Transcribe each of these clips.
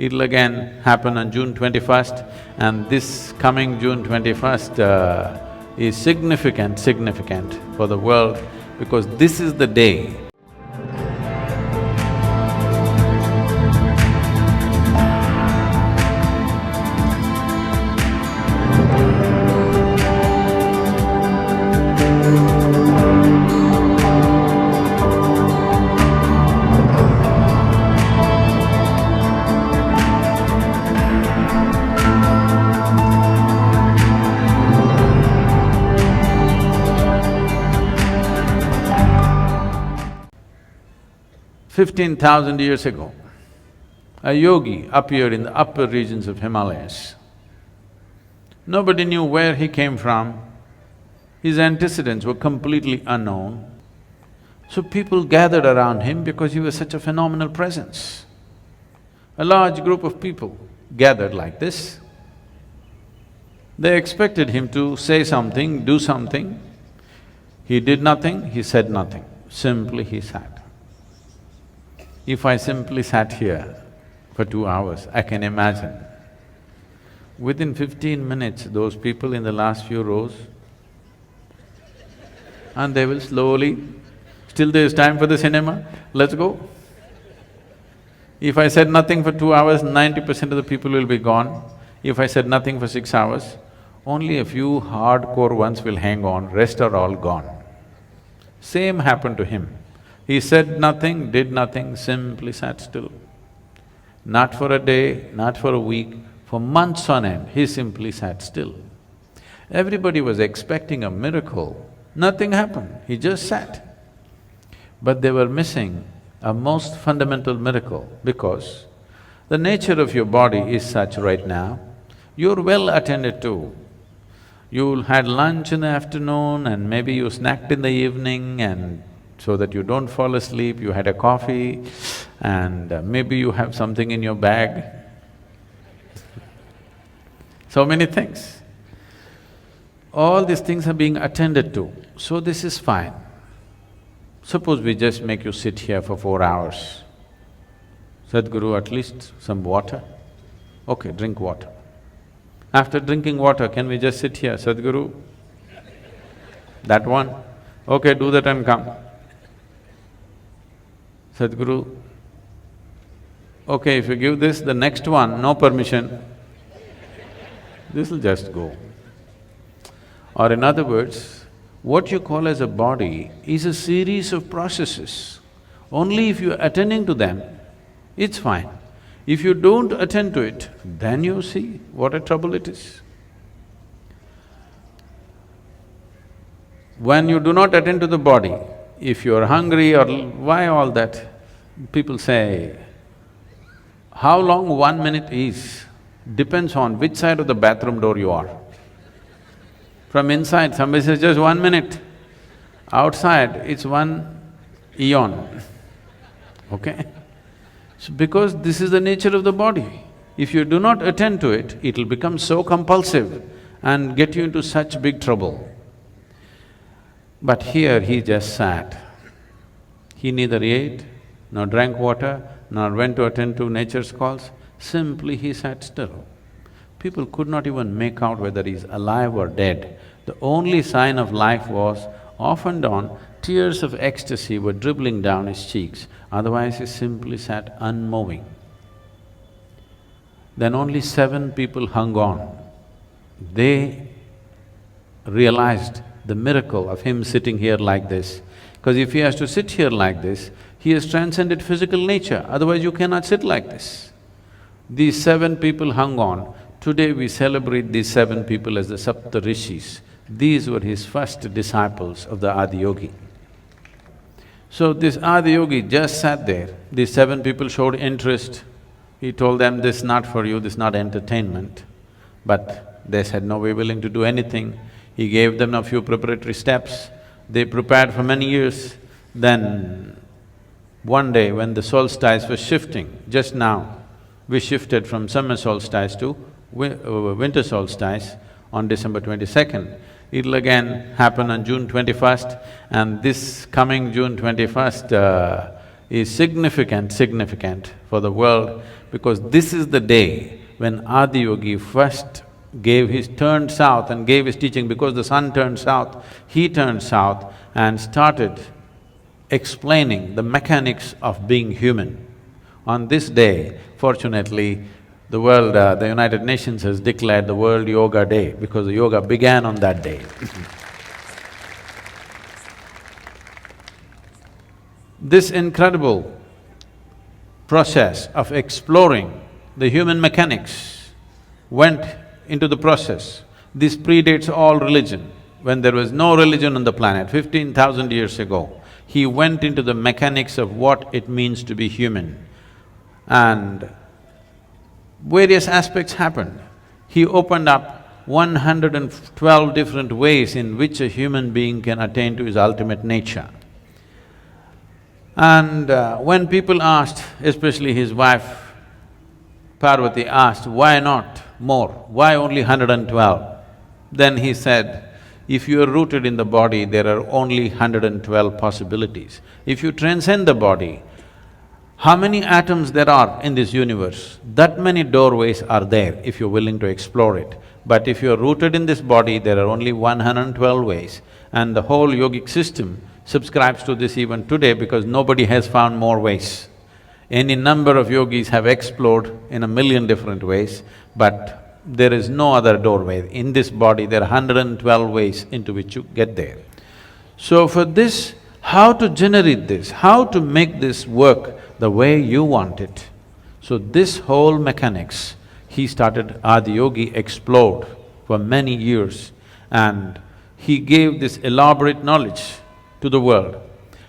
It'll again happen on June 21st, and this coming June 21st is significant for the world, because this is the day $15,000 years ago, a yogi appeared in the upper regions of Himalayas. Nobody knew where he came from, his antecedents were completely unknown. So people gathered around him because he was such a phenomenal presence. A large group of people gathered like this. They expected him to say something, do something. He did nothing, he said nothing, simply he sat. If I simply sat here for 2 hours, I can imagine, within 15 minutes, those people in the last few rows, and they will slowly, still there's time for the cinema, let's go. If I said nothing for 2 hours, 90% of the people will be gone. If I said nothing for 6 hours, only a few hardcore ones will hang on, rest are all gone. Same happened to him. He said nothing, did nothing, simply sat still. Not for a day, not for a week, for months on end, he simply sat still. Everybody was expecting a miracle, nothing happened, he just sat. But they were missing a most fundamental miracle, because the nature of your body is such right now, you're well attended to. You had lunch in the afternoon and maybe you snacked in the evening, and so that you don't fall asleep, you had a coffee and maybe you have something in your bag. So many things. All these things are being attended to, so this is fine. Suppose we just make you sit here for 4 hours. Sadhguru, at least some water? Okay, drink water. After drinking water, can we just sit here? Sadhguru, that one? Okay, do that and come. Sadhguru, okay, if you give this, the next one, no permission, this'll just go. Or in other words, what you call as a body is a series of processes. Only if you're attending to them, it's fine. If you don't attend to it, then you see what a trouble it is. When you do not attend to the body, if you're hungry or why all that, people say, how long 1 minute is depends on which side of the bathroom door you are. From inside, somebody says just 1 minute. Outside, it's 1 eon, okay? So because this is the nature of the body, if you do not attend to it, it'll become so compulsive and get you into such big trouble. But here he just sat. He neither ate, nor drank water, nor went to attend to nature's calls, simply he sat still. People could not even make out whether he's alive or dead. The only sign of life was, off and on, tears of ecstasy were dribbling down his cheeks, otherwise he simply sat unmoving. Then only 7 people hung on. They realized the miracle of him sitting here like this. Because if he has to sit here like this, he has transcended physical nature, otherwise you cannot sit like this. These 7 people hung on. Today we celebrate these 7 people as the Sapta Rishis. These were his first disciples of the Adiyogi. So this Adiyogi just sat there, these 7 people showed interest. He told them, this is not for you, this is not entertainment. But they said, no, we're willing to do anything. He gave them a few preparatory steps, they prepared for many years. Then one day when the solstice was shifting, just now, we shifted from summer solstice to winter solstice on December 22nd. It'll again happen on June 21st, and this coming June 21st is significant for the world, because this is the day when Adiyogi first turned south and gave his teaching. Because the sun turned south, he turned south and started explaining the mechanics of being human. On this day, fortunately, the United Nations has declared the World Yoga Day because the yoga began on that day. This incredible process of exploring the human mechanics went into the process. This predates all religion. When there was no religion on the planet, 15,000 years ago, he went into the mechanics of what it means to be human. And various aspects happened. He opened up 112 different ways in which a human being can attain to his ultimate nature. And when people asked, especially his wife Parvati asked, why not more? Why only 112? Then he said, if you are rooted in the body, there are only 112 possibilities. If you transcend the body, how many atoms there are in this universe, that many doorways are there if you're willing to explore it. But if you're rooted in this body, there are only 112 ways, and the whole yogic system subscribes to this even today because nobody has found more ways. Any number of yogis have explored in a million different ways, but there is no other doorway. In this body, there are 112 ways into which you get there. So for this, how to generate this, how to make this work the way you want it. So this whole mechanics, Adiyogi explored for many years, and he gave this elaborate knowledge to the world,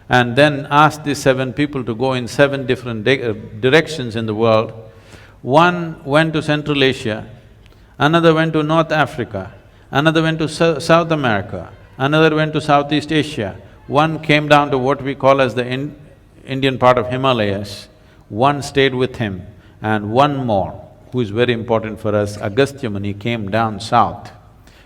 and then asked these 7 people to go in 7 different directions in the world. One went to Central Asia, another went to North Africa, another went to South America, another went to Southeast Asia, one came down to what we call as the Indian part of Himalayas, one stayed with him, and one more, who is very important for us, Agastya Muni, came down south.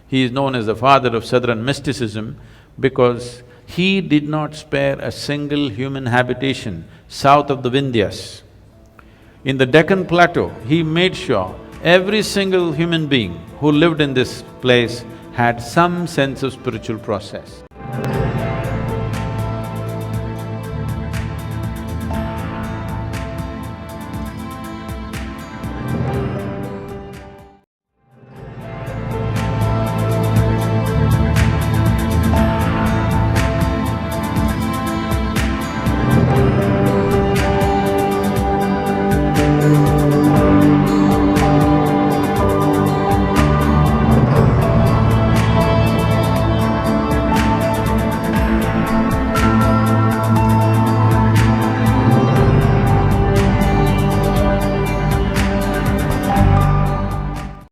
He is known as the father of southern mysticism because he did not spare a single human habitation south of the Vindhyas. In the Deccan Plateau, he made sure every single human being who lived in this place had some sense of spiritual process.